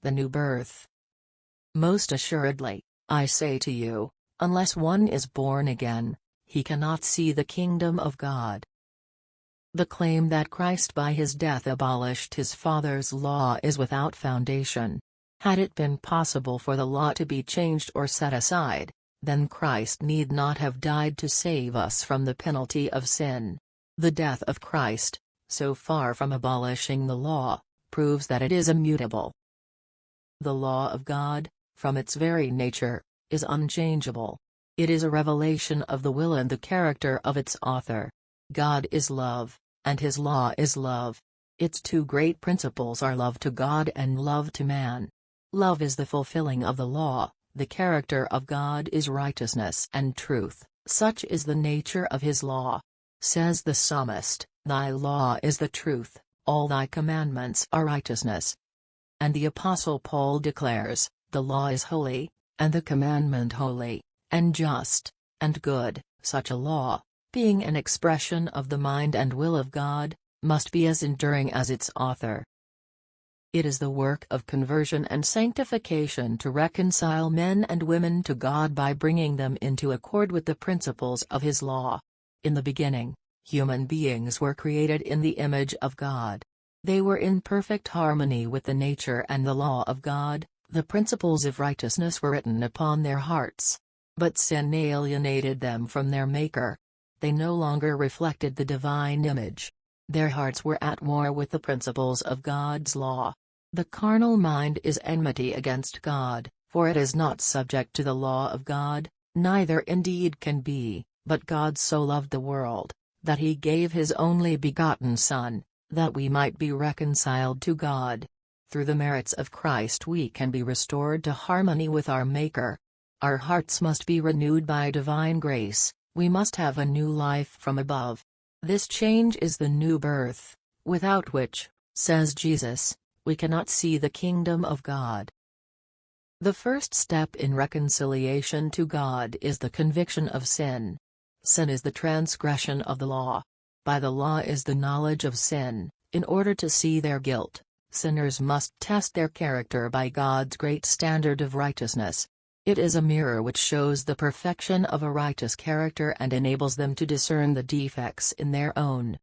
the new birth. Most assuredly, I say to you, unless one is born again, he cannot see the kingdom of God. The claim that Christ by his death abolished his Father's law is without foundation. Had it been possible for the law to be changed or set aside, then Christ need not have died to save us from the penalty of sin. The death of Christ, so far from abolishing the law, proves that it is immutable. The law of God, from its very nature, is unchangeable. It is a revelation of the will and the character of its author. God is love, and his law is love. Its two great principles are love to God and love to man. Love is the fulfilling of the law, the character of God is righteousness and truth, such is the nature of his law. Says the psalmist, "Thy law is the truth, all thy commandments are righteousness." And the Apostle Paul declares, "The law is holy, and the commandment holy, and just, and good." Such a law, being an expression of the mind and will of God, must be as enduring as its author. It is the work of conversion and sanctification to reconcile men and women to God by bringing them into accord with the principles of his law. In the beginning, human beings were created in the image of God. They were in perfect harmony with the nature and the law of God, the principles of righteousness were written upon their hearts. But sin alienated them from their Maker. They no longer reflected the divine image. Their hearts were at war with the principles of God's law. The carnal mind is enmity against God, for it is not subject to the law of God, neither indeed can be, but God so loved the world, that he gave his only begotten Son, that we might be reconciled to God. Through the merits of Christ we can be restored to harmony with our Maker. Our hearts must be renewed by divine grace, we must have a new life from above. This change is the new birth, without which, says Jesus, we cannot see the kingdom of God. The first step in reconciliation to God is the conviction of sin. Sin is the transgression of the law. By the law is the knowledge of sin. In order to see their guilt, sinners must test their character by God's great standard of righteousness. It is a mirror which shows the perfection of a righteous character and enables them to discern the defects in their own.